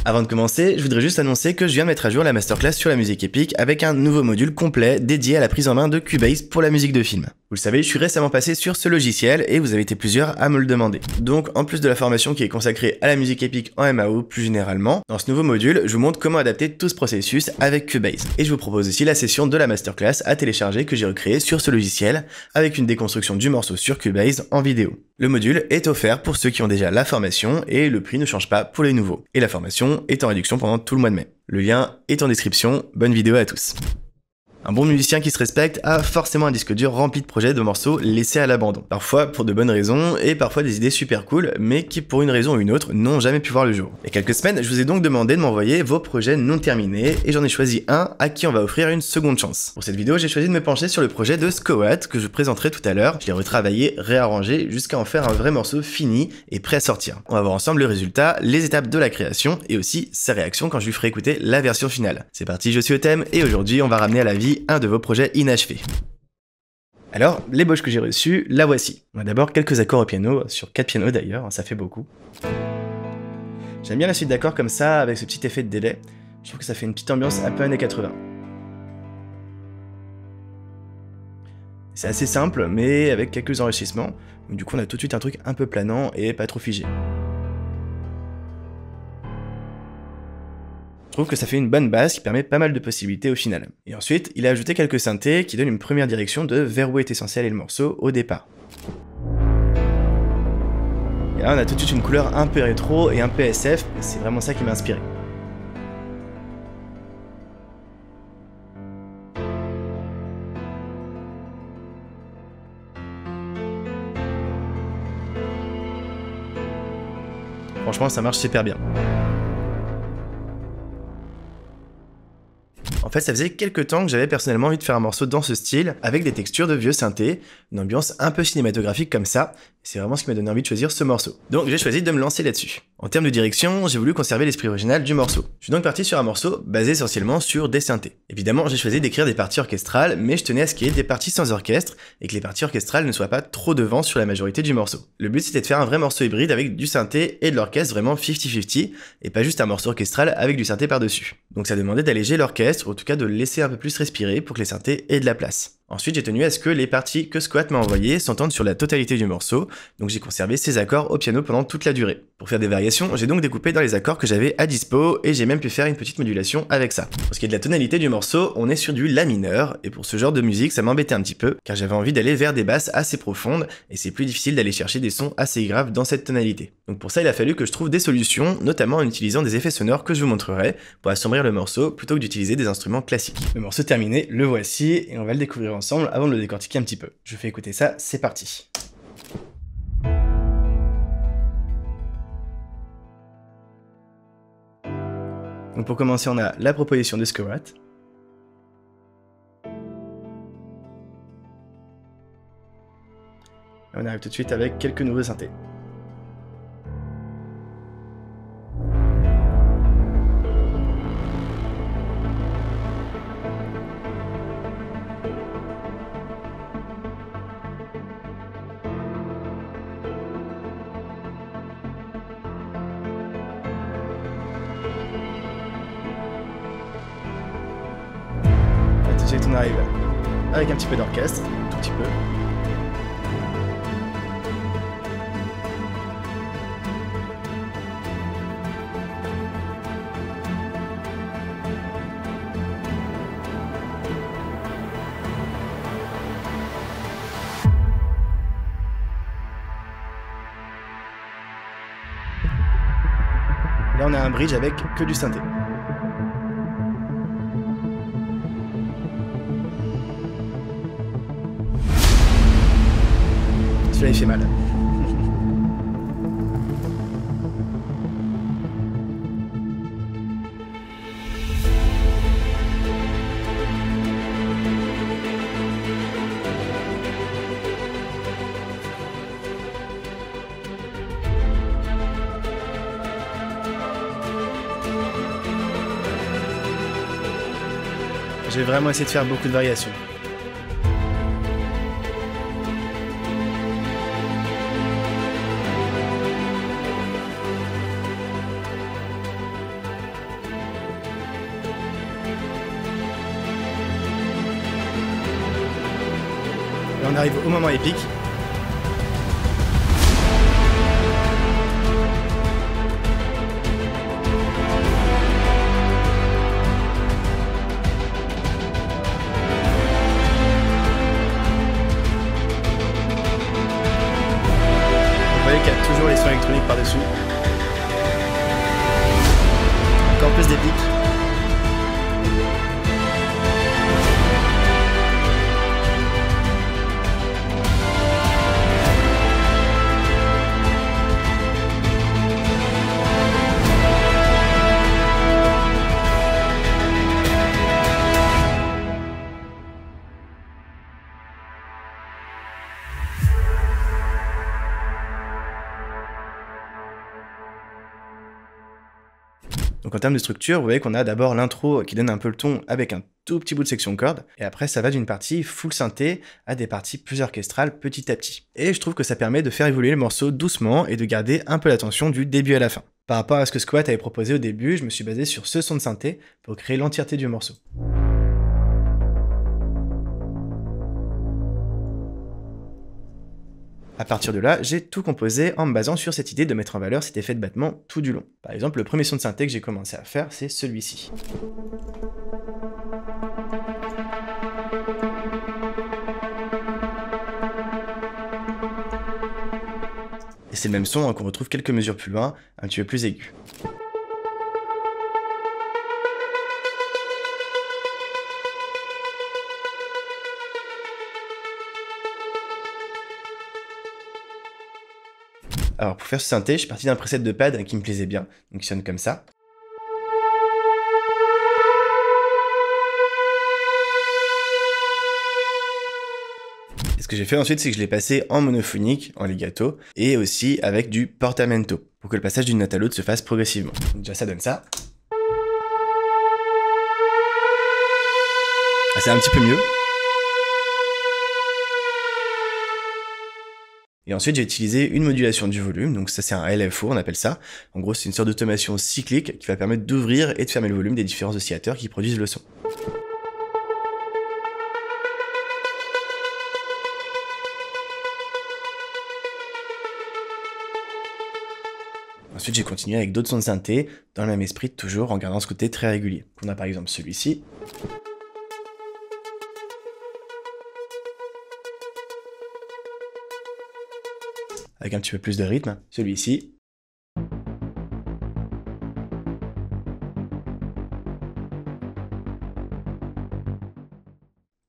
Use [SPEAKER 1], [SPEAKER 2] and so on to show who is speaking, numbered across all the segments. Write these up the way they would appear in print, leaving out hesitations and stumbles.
[SPEAKER 1] Avant de commencer, je voudrais juste annoncer que je viens de mettre à jour la masterclass sur la musique épique avec un nouveau module complet dédié à la prise en main de Cubase pour la musique de film. Vous le savez, je suis récemment passé sur ce logiciel et vous avez été plusieurs à me le demander. Donc, en plus de la formation qui est consacrée à la musique épique en MAO plus généralement, dans ce nouveau module, je vous montre comment adapter tout ce processus avec Cubase. Et je vous propose aussi la session de la masterclass à télécharger que j'ai recréée sur ce logiciel avec une déconstruction du morceau sur Cubase en vidéo. Le module est offert pour ceux qui ont déjà la formation et le prix ne change pas pour les nouveaux. Et la formation est en réduction pendant tout le mois de mai. Le lien est en description. Bonne vidéo à tous. Un bon musicien qui se respecte a forcément un disque dur rempli de projets de morceaux laissés à l'abandon. Parfois pour de bonnes raisons et parfois des idées super cool, mais qui pour une raison ou une autre n'ont jamais pu voir le jour. Il y a quelques semaines, je vous ai donc demandé de m'envoyer vos projets non terminés et j'en ai choisi un à qui on va offrir une seconde chance. Pour cette vidéo, j'ai choisi de me pencher sur le projet de Squat que je présenterai tout à l'heure. Je l'ai retravaillé, réarrangé jusqu'à en faire un vrai morceau fini et prêt à sortir. On va voir ensemble le résultat, les étapes de la création et aussi sa réaction quand je lui ferai écouter la version finale. C'est parti, je suis au thème et aujourd'hui on va ramener à la vie un de vos projets inachevés. Alors, l'ébauche que j'ai reçue, la voici. On a d'abord quelques accords au piano, sur 4 pianos d'ailleurs, ça fait beaucoup. J'aime bien la suite d'accords comme ça, avec ce petit effet de délai. Je trouve que ça fait une petite ambiance un peu années 80. C'est assez simple, mais avec quelques enrichissements. Donc, du coup, on a tout de suite un truc un peu planant et pas trop figé. Je trouve que ça fait une bonne base qui permet pas mal de possibilités au final. Et ensuite, il a ajouté quelques synthés qui donnent une première direction de vers où est essentiel est le morceau au départ. Et là, on a tout de suite une couleur un peu rétro et un peu SF, et c'est vraiment ça qui m'a inspiré. Franchement, ça marche super bien. En fait, ça faisait quelques temps que j'avais personnellement envie de faire un morceau dans ce style, avec des textures de vieux synthés, une ambiance un peu cinématographique comme ça, c'est vraiment ce qui m'a donné envie de choisir ce morceau. Donc j'ai choisi de me lancer là-dessus. En termes de direction, j'ai voulu conserver l'esprit original du morceau. Je suis donc parti sur un morceau basé essentiellement sur des synthés. Évidemment, j'ai choisi d'écrire des parties orchestrales, mais je tenais à ce qu'il y ait des parties sans orchestre, et que les parties orchestrales ne soient pas trop devant sur la majorité du morceau. Le but c'était de faire un vrai morceau hybride avec du synthé et de l'orchestre vraiment 50-50, et pas juste un morceau orchestral avec du synthé par-dessus. Donc ça demandait d'alléger l'orchestre, ou en tout cas de le laisser un peu plus respirer pour que les synthés aient de la place. Ensuite, j'ai tenu à ce que les parties que Squat m'a envoyées s'entendent sur la totalité du morceau, donc j'ai conservé ces accords au piano pendant toute la durée. Pour faire des variations, j'ai donc découpé dans les accords que j'avais à dispo, et j'ai même pu faire une petite modulation avec ça. Pour ce qui est de la tonalité du morceau, on est sur du La mineur, et pour ce genre de musique, ça m'embêtait un petit peu, car j'avais envie d'aller vers des basses assez profondes, et c'est plus difficile d'aller chercher des sons assez graves dans cette tonalité. Donc pour ça, il a fallu que je trouve des solutions, notamment en utilisant des effets sonores que je vous montrerai, pour assombrir le morceau, plutôt que d'utiliser des instruments classiques. Le morceau terminé, le voici, et on va le découvrir ensemble avant de le décortiquer un petit peu. Je fais écouter ça, c'est parti. Donc pour commencer, on a la proposition de Squat. On arrive tout de suite avec quelques nouveaux synthés. Ensuite, on arrive avec un petit peu d'orchestre, tout petit peu. Là, on a un bridge avec que du synthé. Celui-là, il fait mal. J'ai vraiment essayé de faire beaucoup de variations. on arrive au moment épique. Vous voyez qu'il y a toujours les sons électroniques par-dessus. Encore plus d'épique. Donc en termes de structure, vous voyez qu'on a d'abord l'intro qui donne un peu le ton avec un tout petit bout de section de cordes, et après ça va d'une partie full synthé à des parties plus orchestrales petit à petit. Et je trouve que ça permet de faire évoluer le morceau doucement et de garder un peu l'attention du début à la fin. Par rapport à ce que Squat avait proposé au début, je me suis basé sur ce son de synthé pour créer l'entièreté du morceau. À partir de là, j'ai tout composé en me basant sur cette idée de mettre en valeur cet effet de battement tout du long. Par exemple, le premier son de synthé que j'ai commencé à faire, c'est celui-ci. Et c'est le même son qu'on retrouve quelques mesures plus loin, un petit peu plus aigu. Alors pour faire ce synthé, je suis parti d'un preset de pad qui me plaisait bien, donc il sonne comme ça. Et ce que j'ai fait ensuite, c'est que je l'ai passé en monophonique, en legato, et aussi avec du portamento, pour que le passage d'une note à l'autre se fasse progressivement. Donc déjà ça donne ça. Ah, c'est un petit peu mieux. Et ensuite, j'ai utilisé une modulation du volume, donc ça c'est un LFO, on appelle ça. En gros, c'est une sorte d'automation cyclique qui va permettre d'ouvrir et de fermer le volume des différents oscillateurs qui produisent le son. Ensuite, j'ai continué avec d'autres sons de synthé, dans le même esprit toujours, en gardant ce côté très régulier. On a par exemple celui-ci. Avec un petit peu plus de rythme, celui-ci.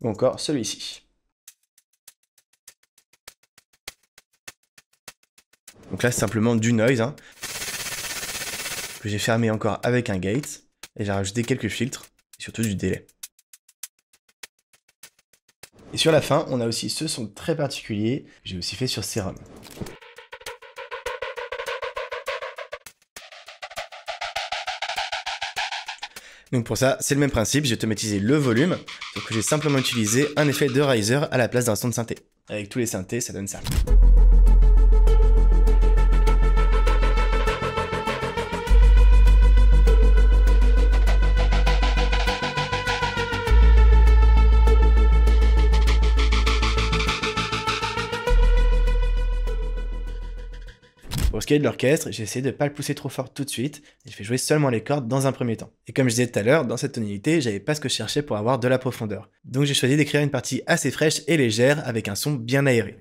[SPEAKER 1] Ou encore celui-ci. Donc là, c'est simplement du noise, que j'ai fermé encore avec un gate, et j'ai rajouté quelques filtres, et surtout du délai. Et sur la fin, on a aussi ce son très particulier que j'ai aussi fait sur Serum. Donc pour ça, c'est le même principe, j'ai automatisé le volume, donc j'ai simplement utilisé un effet de riser à la place d'un son de synthé. Avec tous les synthés, ça donne ça. Pour ce qui est de l'orchestre, j'ai essayé de ne pas le pousser trop fort tout de suite, et je fais jouer seulement les cordes dans un premier temps. Et comme je disais tout à l'heure, dans cette tonalité, j'avais pas ce que je cherchais pour avoir de la profondeur. Donc j'ai choisi d'écrire une partie assez fraîche et légère avec un son bien aéré.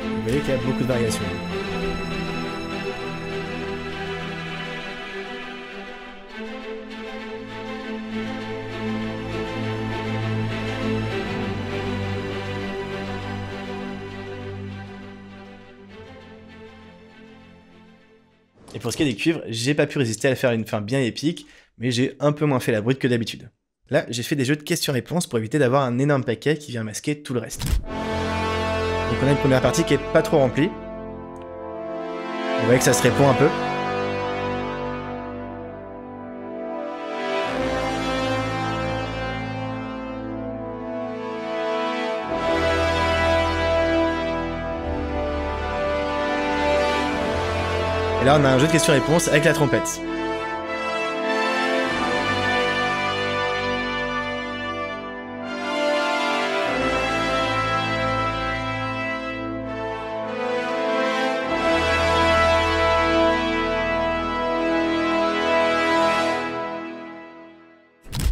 [SPEAKER 1] Vous voyez qu'il y a beaucoup de variations. Et pour ce qui est des cuivres, j'ai pas pu résister à faire une fin bien épique, mais j'ai un peu moins fait la brute que d'habitude. Là, j'ai fait des jeux de questions-réponses pour éviter d'avoir un énorme paquet qui vient masquer tout le reste. Donc on a une première partie qui est pas trop remplie. Vous voyez que ça se répond un peu. Et là on a un jeu de questions-réponses avec la trompette.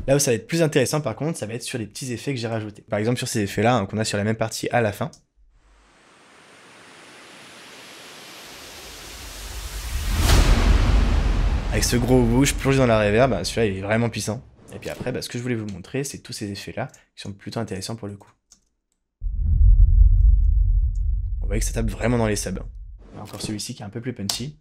[SPEAKER 1] Là où ça va être plus intéressant par contre, ça va être sur les petits effets que j'ai rajoutés. Par exemple sur ces effets-là, hein, qu'on a sur la même partie à la fin. Avec ce gros bouche plongé dans la reverb, bah, celui-là il est vraiment puissant. Et puis après, bah, ce que je voulais vous montrer, c'est tous ces effets-là qui sont plutôt intéressants pour le coup. On voit que ça tape vraiment dans les subs. On a encore celui-ci qui est un peu plus punchy.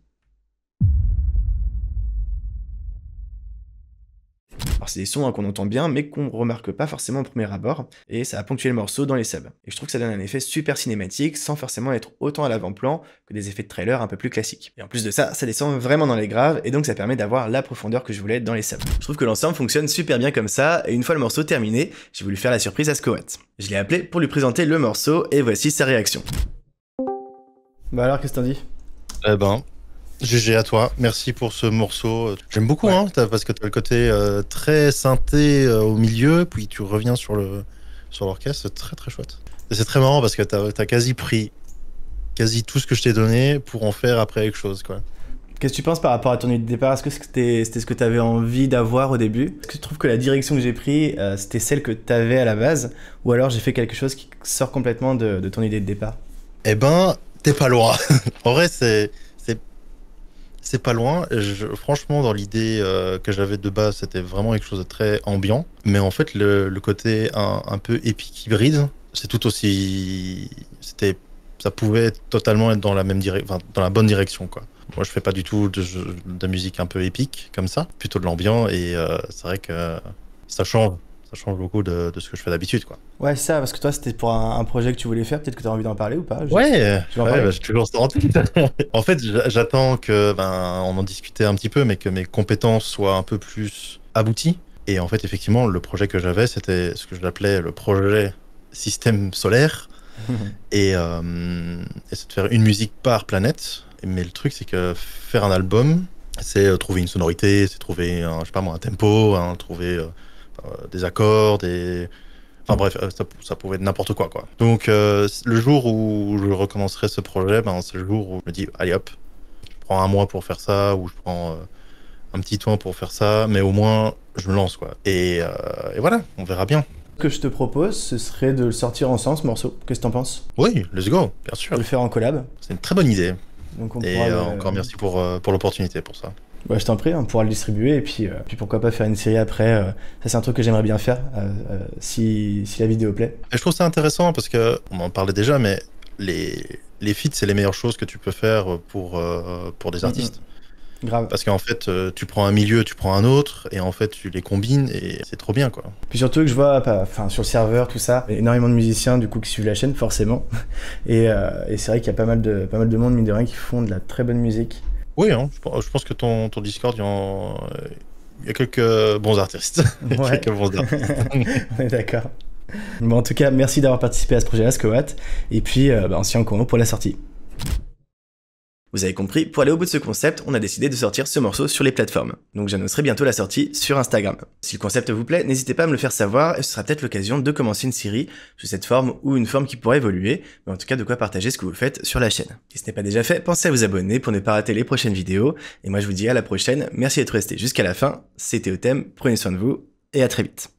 [SPEAKER 1] Alors c'est des sons hein, qu'on entend bien mais qu'on remarque pas forcément au premier abord et ça va ponctuer le morceau dans les subs. Et je trouve que ça donne un effet super cinématique sans forcément être autant à l'avant-plan que des effets de trailer un peu plus classiques. Et en plus de ça, ça descend vraiment dans les graves et donc ça permet d'avoir la profondeur que je voulais dans les subs. Je trouve que l'ensemble fonctionne super bien comme ça et une fois le morceau terminé, j'ai voulu faire la surprise à Skowat. Je l'ai appelé pour lui présenter le morceau et voici sa réaction. Bah alors qu'est-ce que t'en dis?
[SPEAKER 2] Eh ben, GG à toi, merci pour ce morceau. J'aime beaucoup,
[SPEAKER 1] Ouais.
[SPEAKER 2] hein, parce que tu as le côté très synthé au milieu, puis tu reviens sur l'orchestre, c'est très très chouette. Et c'est très marrant parce que tu as quasi pris tout ce que je t'ai donné pour en faire après quelque chose, quoi.
[SPEAKER 1] Qu'est-ce que tu penses par rapport à ton idée de départ? Est-ce que c'était ce que tu avais envie d'avoir au début? Est-ce que tu trouves que la direction que j'ai prise, c'était celle que tu avais à la base? Ou alors j'ai fait quelque chose qui sort complètement de ton idée de départ?
[SPEAKER 2] Eh ben, t'es pas loin. En vrai, c'est pas loin. Franchement, dans l'idée que j'avais de base, c'était vraiment quelque chose de très ambiant. Mais en fait, le côté un peu épique hybride, c'est tout aussi... Ça pouvait totalement être dans la même direction, dans la bonne direction, quoi. Moi, je fais pas du tout de musique un peu épique comme ça, plutôt de l'ambiant. Et c'est vrai que ça change. Ça change beaucoup de ce que je fais d'habitude, quoi.
[SPEAKER 1] Ouais, c'est ça, parce que toi, c'était pour un projet que tu voulais faire. Peut-être que tu as envie d'en parler ou pas? Tu veux en
[SPEAKER 2] Ouais,
[SPEAKER 1] parler?
[SPEAKER 2] bah, j'ai toujours ça en tête. En fait, j'attends que, on en discutait un petit peu, mais que mes compétences soient un peu plus abouties. Et en fait, effectivement, le projet que j'avais, c'était ce que je l'appelais le projet système solaire. Et c'est de faire une musique par planète. Mais le truc, c'est que faire un album, c'est trouver une sonorité, c'est trouver, je sais pas moi, un tempo, hein, trouver des accords, enfin bref, ça pouvait être n'importe quoi, quoi. Donc le jour où je recommencerai ce projet, c'est le jour où je me dis, allez hop, je prends un mois pour faire ça, ou je prends un petit temps pour faire ça, mais au moins je me lance, quoi. Et voilà, on verra bien.
[SPEAKER 1] Ce que je te propose, ce serait de le sortir ensemble, ce morceau. Qu'est-ce que t'en penses?
[SPEAKER 2] Oui, let's go, bien
[SPEAKER 1] De
[SPEAKER 2] sûr.
[SPEAKER 1] le faire en collab.
[SPEAKER 2] C'est une très bonne idée.
[SPEAKER 1] Donc on
[SPEAKER 2] Et
[SPEAKER 1] pourra
[SPEAKER 2] encore merci pour l'opportunité pour ça.
[SPEAKER 1] Ouais, je t'en prie, on pourra le distribuer et puis pourquoi pas faire une série après. Ça, c'est un truc que j'aimerais bien faire si la vidéo plaît.
[SPEAKER 2] Et je trouve ça intéressant parce que on en parlait déjà, mais les feats, c'est les meilleures choses que tu peux faire pour des artistes.
[SPEAKER 1] Grave.
[SPEAKER 2] Parce qu'en fait, tu prends un milieu, tu prends un autre, et en fait, tu les combines, et c'est trop bien, quoi.
[SPEAKER 1] Puis surtout que je vois, enfin sur le serveur, tout ça, énormément de musiciens du coup qui suivent la chaîne, forcément. Et c'est vrai qu'il y a pas mal de monde, mine de rien, qui font de la très bonne musique.
[SPEAKER 2] Oui, hein, je pense que ton Discord, il y a quelques bons artistes.
[SPEAKER 1] Ouais.
[SPEAKER 2] Quelques bons artistes.
[SPEAKER 1] On est d'accord. Bon, en tout cas, merci d'avoir participé à ce projet-là, Skowat. Et puis, on se tient au courant pour la sortie. Vous avez compris, pour aller au bout de ce concept, on a décidé de sortir ce morceau sur les plateformes. Donc j'annoncerai bientôt la sortie sur Instagram. Si le concept vous plaît, n'hésitez pas à me le faire savoir et ce sera peut-être l'occasion de commencer une série sous cette forme ou une forme qui pourrait évoluer, mais en tout cas de quoi partager ce que vous faites sur la chaîne. Si ce n'est pas déjà fait, pensez à vous abonner pour ne pas rater les prochaines vidéos. Et moi je vous dis à la prochaine, merci d'être resté jusqu'à la fin, c'était Totem, prenez soin de vous et à très vite.